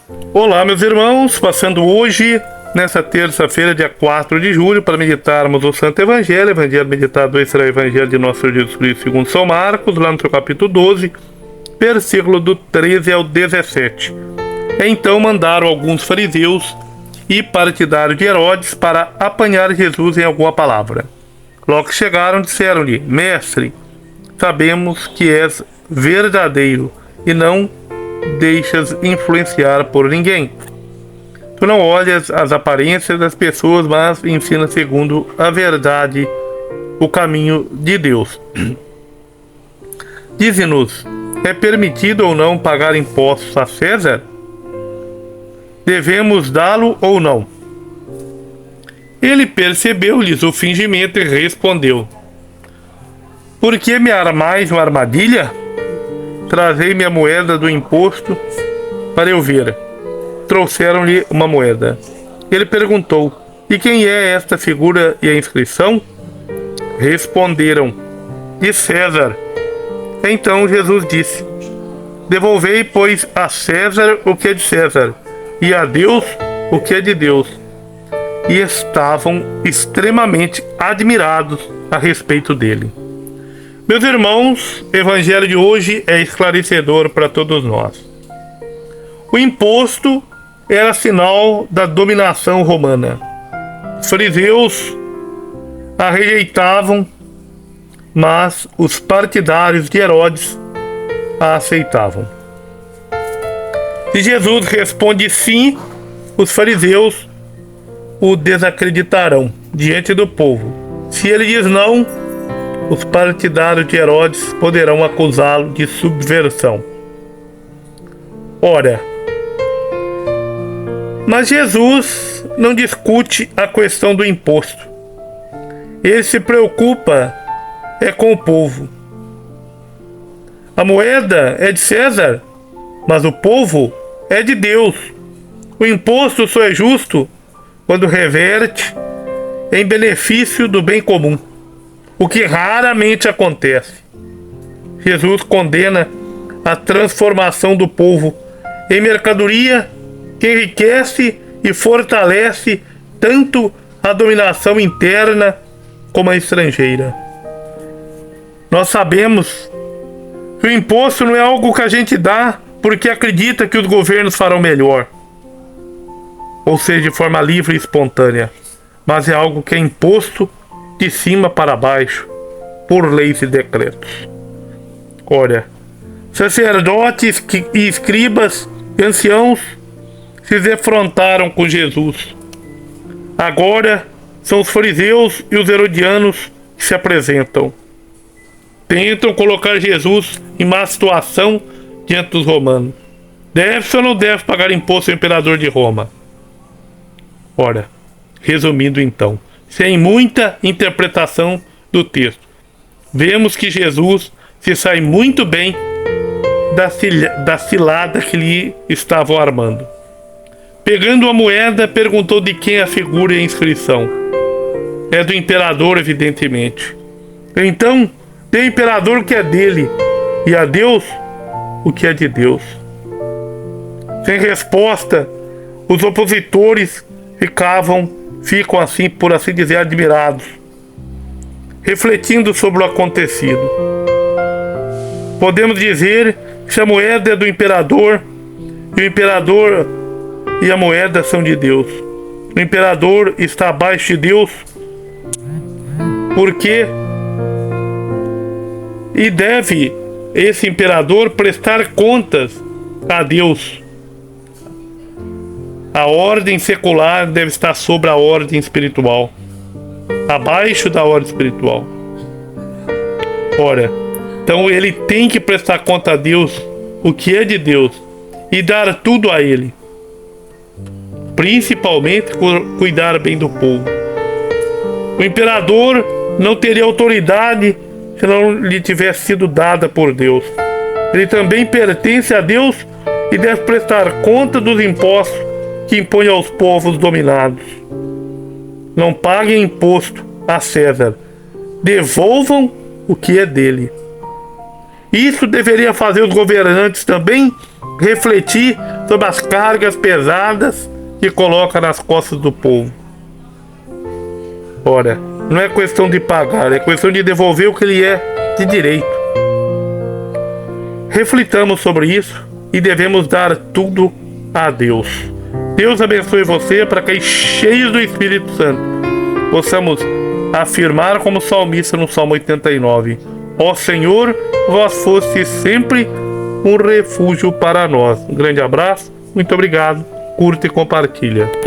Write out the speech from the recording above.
Olá, meus irmãos, passando hoje, nessa terça-feira, dia 4 de julho, para meditarmos o Santo Evangelho. Evangelho meditado hoje será o Evangelho de Nosso Senhor Jesus Cristo segundo São Marcos, lá no seu capítulo 12, versículo do 13 ao 17. Então mandaram alguns fariseus e partidários de Herodes para apanhar Jesus em alguma palavra. Logo que chegaram, disseram-lhe: Mestre, sabemos que és verdadeiro e não deixas influenciar por ninguém. Tu não olhas as aparências das pessoas, mas ensina segundo a verdade o caminho de Deus. Dize-nos, é permitido ou não pagar impostos a César? Devemos dá-lo ou não? Ele percebeu-lhes o fingimento e respondeu: Por que me armais uma armadilha? Trazei-me a moeda do imposto para eu ver. Trouxeram-lhe uma moeda. Ele perguntou: E quem é esta figura e a inscrição? Responderam: De César. Então Jesus disse: Devolvei, pois, a César o que é de César, e a Deus o que é de Deus. E estavam extremamente admirados a respeito dele. Meus irmãos, o evangelho de hoje é esclarecedor para todos nós. O imposto era sinal da dominação romana. Os fariseus a rejeitavam, mas os partidários de Herodes a aceitavam. Se Jesus responde sim, os fariseus o desacreditarão diante do povo. Se ele diz não, os partidários de Herodes poderão acusá-lo de subversão. Ora, mas Jesus não discute a questão do imposto. Ele se preocupa com o povo. A moeda é de César, mas o povo é de Deus. O imposto só é justo quando reverte em benefício do bem comum, o que raramente acontece. Jesus condena a transformação do povo em mercadoria que enriquece e fortalece tanto a dominação interna como a estrangeira. Nós sabemos que o imposto não é algo que a gente dá porque acredita que os governos farão melhor, ou seja, de forma livre e espontânea, mas é algo que é imposto de cima para baixo, por leis e decretos. Olha, sacerdotes e escribas e anciãos se defrontaram com Jesus. Agora são os fariseus e os herodianos que se apresentam. Tentam colocar Jesus em má situação diante dos romanos. Deve ou não deve pagar imposto ao imperador de Roma? Ora, resumindo então, sem muita interpretação do texto, vemos que Jesus se sai muito bem da cilada que lhe estavam armando. Pegando a moeda, perguntou de quem a figura e a inscrição. É do imperador, evidentemente. Então, dê ao imperador o que é dele, e a Deus o que é de Deus. Sem resposta, os opositores ficam assim, por assim dizer, admirados, refletindo sobre o acontecido. Podemos dizer que se a moeda é do imperador, e o imperador e a moeda são de Deus, o imperador está abaixo de Deus, porque e deve esse imperador prestar contas a Deus. A ordem secular deve estar sobre a ordem espiritual, abaixo da ordem espiritual. Ora, então ele tem que prestar conta a Deus o que é de Deus e dar tudo a ele, principalmente cuidar bem do povo. O imperador não teria autoridade se não lhe tivesse sido dada por Deus. Ele também pertence a Deus e deve prestar conta dos impostos que impõe aos povos dominados. Não paguem imposto a César, devolvam o que é dele. Isso deveria fazer os governantes também refletir sobre as cargas pesadas que coloca nas costas do povo. Ora, não é questão de pagar, é questão de devolver o que lhe é de direito. Reflitamos sobre isso e devemos dar tudo a Deus. Deus abençoe você para que, cheios do Espírito Santo, possamos afirmar como salmista no Salmo 89: ó Senhor, vós foste sempre um refúgio para nós. Um grande abraço, muito obrigado, curta e compartilha.